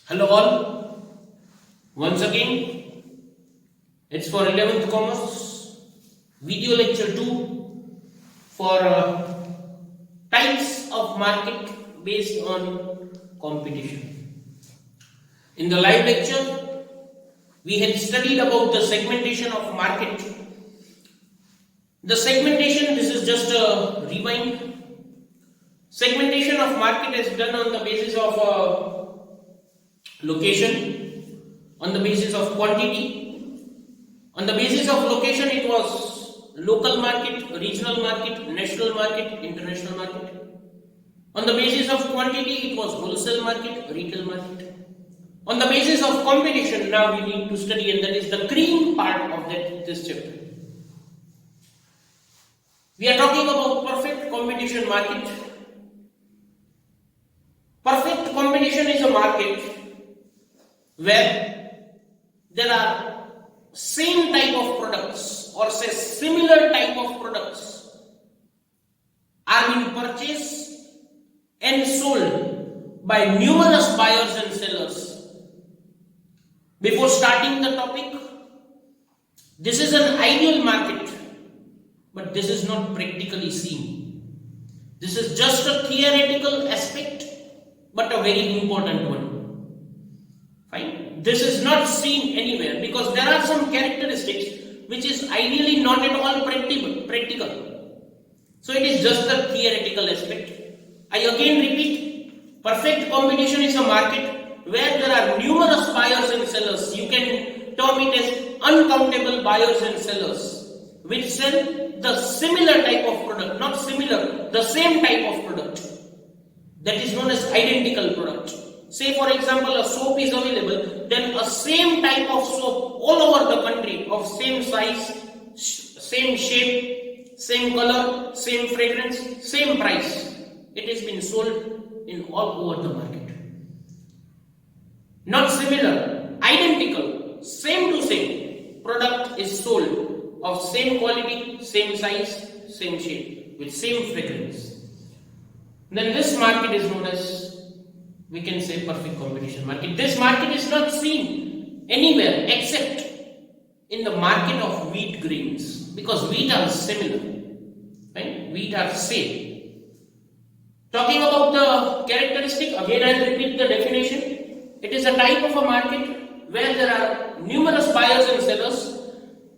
Hello all, once again it's for 11th Commerce video lecture 2 for types of market based on competition. In the live lecture we had studied about the segmentation of market. The segmentation, this is just a rewind. Segmentation of market is done on the basis of location, on the basis of quantity. On the basis of location it was local market, regional market, national market, international market. On the basis of quantity it was wholesale market, retail market. On the basis of competition now we need to study, and that is the cream part of this chapter. We are talking about perfect competition market. Perfect competition is a market where there are same type of products or say similar type of products are being purchased and sold by numerous buyers and sellers. Before starting the topic, this is an ideal market, but this is not practically seen. This is just a theoretical aspect, but a very important one. Fine. This is not seen anywhere because there are some characteristics which is ideally not at all practical. So it is just a theoretical aspect. I again repeat, perfect competition is a market where there are numerous buyers and sellers. You can term it as uncountable buyers and sellers which sell the similar type of product, not similar, the same type of product. That is known as identical product. Say for example a soap is available, then a same type of soap all over the country of same size, same shape, same color, same fragrance, same price. It has been sold in all over the market. Not similar, identical, same to same product is sold of same quality, same size, same shape, with same fragrance. Then this market is known as, we can say, perfect competition market. This market is not seen anywhere except in the market of wheat grains, because wheat are similar, right? Wheat are same. Talking about the characteristic, again I will repeat the definition. It is a type of a market where there are numerous buyers and sellers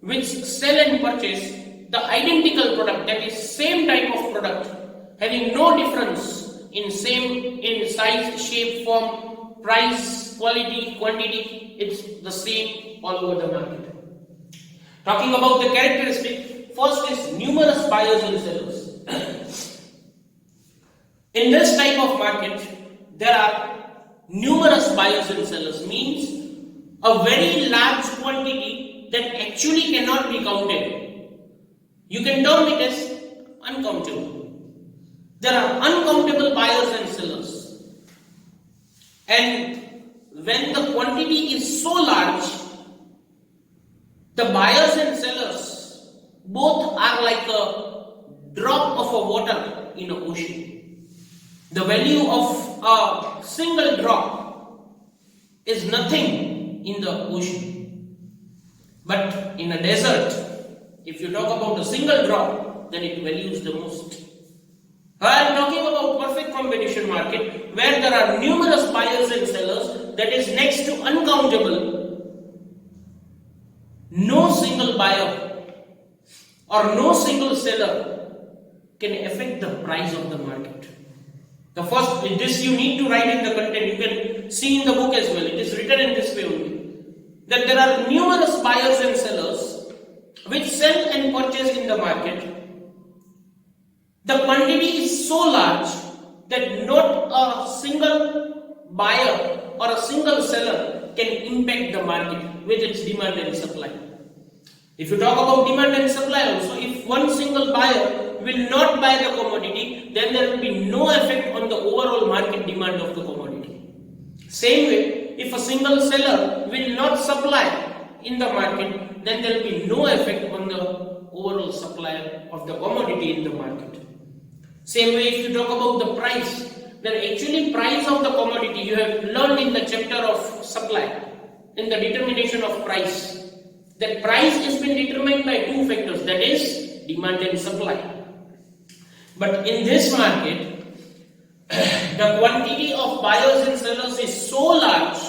which sell and purchase the identical product, that is same type of product, having no difference in size, shape, form, price, quality, quantity. It's the same all over the market. Talking about the characteristic, first is numerous buyers and sellers. In this type of market, there are numerous buyers and sellers, means a very large quantity that actually cannot be counted. You can term it as uncountable. There are uncountable buyers and sellers, and when the quantity is so large, the buyers and sellers both are like a drop of a water in an ocean. The value of a single drop is nothing in the ocean, but in a desert, if you talk about a single drop, then it values the most. I am talking about perfect competition market where there are numerous buyers and sellers, that is next to uncountable. No single buyer or no single seller can affect the price of the market. The first, this you need to write in the content, you can see in the book as well, it is written in this way only, that there are numerous buyers and sellers which sell and purchase in the market. The quantity is so large that not a single buyer or a single seller can impact the market with its demand and supply. If you talk about demand and supply also, if one single buyer will not buy the commodity, then there will be no effect on the overall market demand of the commodity. Same way, if a single seller will not supply in the market, then there will be no effect on the overall supply of the commodity in the market. Same way, if you talk about the price, then actually price of the commodity, you have learned in the chapter of supply, in the determination of price, that price has been determined by two factors, that is demand and supply. But in this market, the quantity of buyers and sellers is so large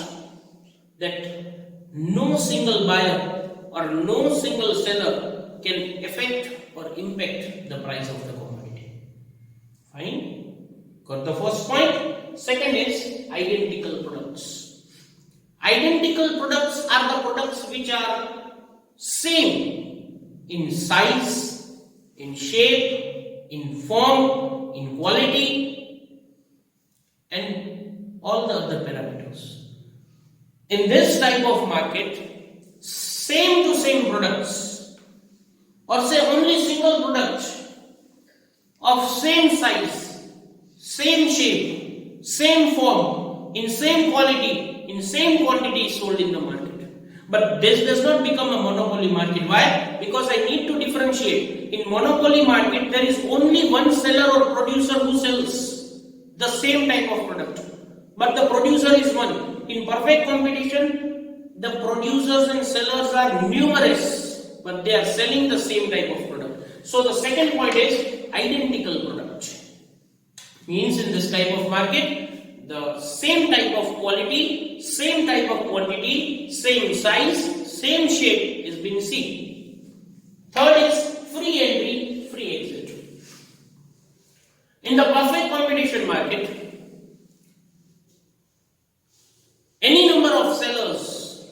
that no single buyer or no single seller can affect or impact the price of the commodity. Fine? Got the first point? Second is identical products. Identical products are the products which are same in size, in shape, in form, in quality, and all the other parameters. In this type of market, same to same products, or say only single product of same size, same shape, same form, in same quality, in same quantity is sold in the market. But this does not become a monopoly market. Why? Because I need to differentiate. In monopoly market, there is only one seller or producer who sells the same type of product. But the producer is one. In perfect competition, the producers and sellers are numerous, but they are selling the same type of product. So the second point is identical product. Means in this type of market, the same type of quality, same type of quantity, same size, same shape is being seen. Third is free entry, free exit. In the perfect competition market, any number of sellers,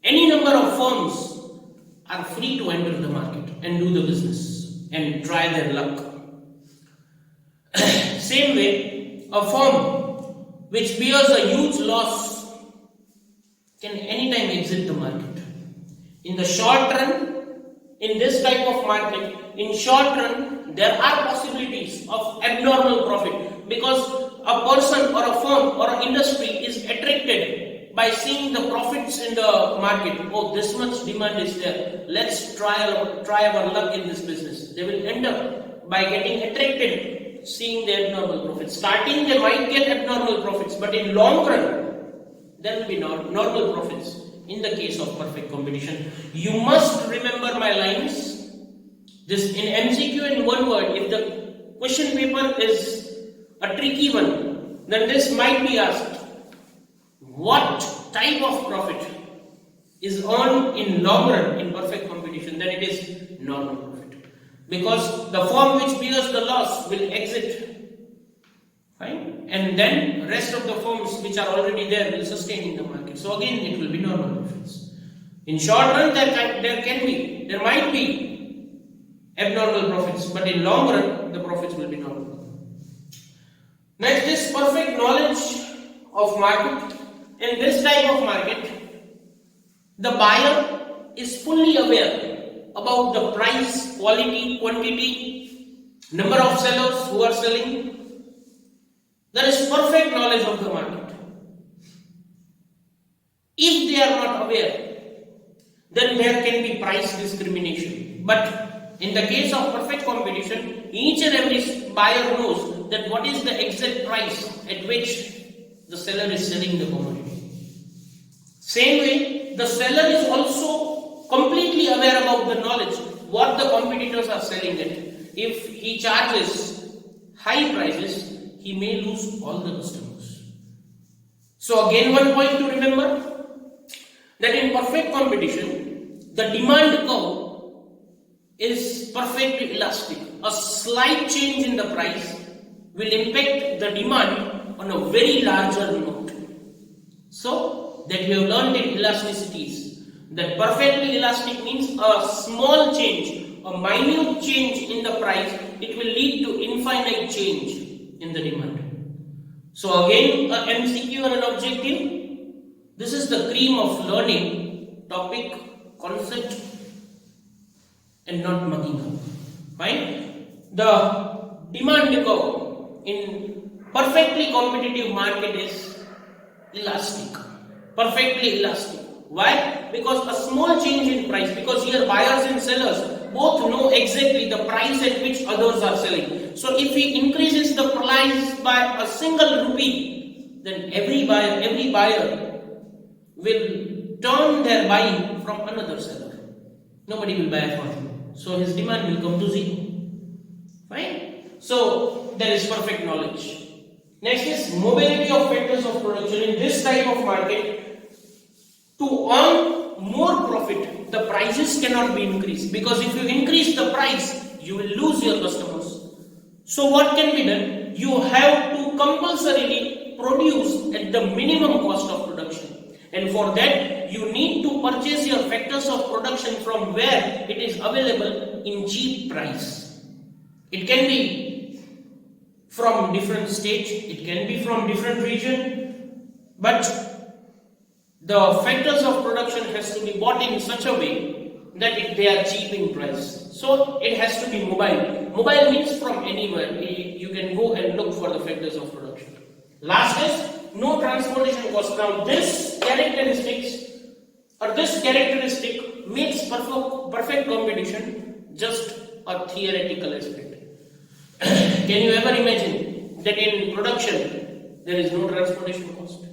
any number of firms are free to enter the market and do the business and try their luck. Same way, a firm which bears a huge loss can anytime exit the market. In the short run, in this type of market, in short run, there are possibilities of abnormal profit because a person or a firm or an industry is attracted by seeing the profits in the market. Oh, this much demand is there. Let's try our luck in this business. They will end up by getting attracted seeing the abnormal profits. Starting they might get abnormal profits, but in long run there will be normal profits in the case of perfect competition. You must remember my lines. This in MCQ in one word, if the question paper is a tricky one, then this might be asked. What type of profit is earned in long run in perfect competition? Then it is normal profit. Because the firm which bears the loss will exit, fine, and then rest of the firms which are already there will sustain in the market. So again, it will be normal profits. In short run, there might be abnormal profits, but in long run, the profits will be normal. Next is perfect knowledge of market. In this type of market, the buyer is fully aware about the price, quality, quantity, number of sellers who are selling. There is perfect knowledge of the market. If they are not aware, then there can be price discrimination. But in the case of perfect competition, each and every buyer knows that what is the exact price at which the seller is selling the commodity. Same way, the seller is also completely aware about the knowledge what the competitors are selling at. If he charges high prices, he may lose all the customers. So again, one point to remember, that in perfect competition, the demand curve is perfectly elastic. A slight change in the price will impact the demand on a very larger note. So that we have learned in elasticities, that perfectly elastic means a small change, a minute change in the price, it will lead to infinite change in the demand. So again, a MCQ and an objective. This is the cream of learning, topic, concept, and not mugging up. Fine? The demand curve in perfectly competitive market is elastic, perfectly elastic. Why? Because a small change in price, because here buyers and sellers, both know exactly the price at which others are selling. So if he increases the price by a single rupee, then every buyer will turn their buying from another seller. Nobody will buy from him. So his demand will come to zero. Fine? So there is perfect knowledge. Next is mobility of factors of production. In this type of market, to earn more profit, the prices cannot be increased, because if you increase the price, you will lose your customers. So what can be done? You have to compulsorily produce at the minimum cost of production, and for that you need to purchase your factors of production from where it is available in cheap price. It can be from different states, it can be from different region, but the factors of production has to be bought in such a way that they are cheap in price. So it has to be mobile. Mobile means from anywhere. You can go and look for the factors of production. Last is no transportation cost. Now this characteristic makes perfect competition just a theoretical aspect. Can you ever imagine that in production there is no transportation cost?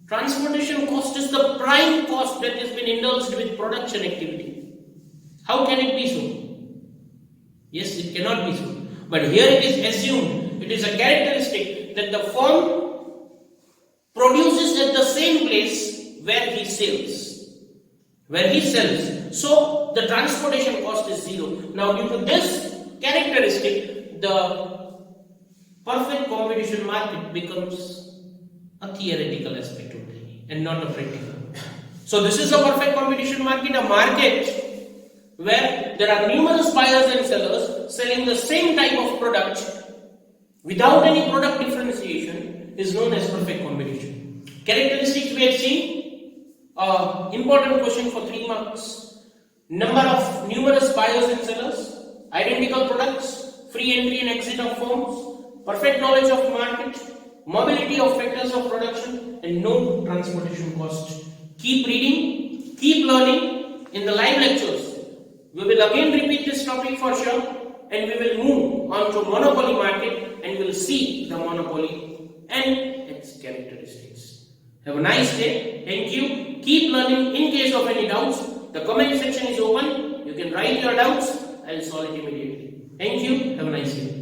Transportation cost is the prime cost that has been indulged with production activity. How can it be so? Yes, it cannot be so. But here it is assumed, it is a characteristic that the firm produces at the same place where he sells. So the transportation cost is zero. Now due to this characteristic, the perfect competition market becomes a theoretical aspect only and not a practical. So this is a perfect competition market, a market where there are numerous buyers and sellers selling the same type of product without any product differentiation is known as perfect competition. Characteristics we have seen, important question for 3 marks. Number of numerous buyers and sellers, identical products, free entry and exit of firms, perfect knowledge of market, mobility of factors of production, and no transportation cost. Keep reading, keep learning. In the live lectures, we will again repeat this topic for sure, and we will move on to monopoly market and we will see the monopoly and its characteristics. Have a nice day. Thank you. Keep learning. In case of any doubts, the comment section is open. You can write your doubts. I will solve it immediately. Thank you. Have a nice day.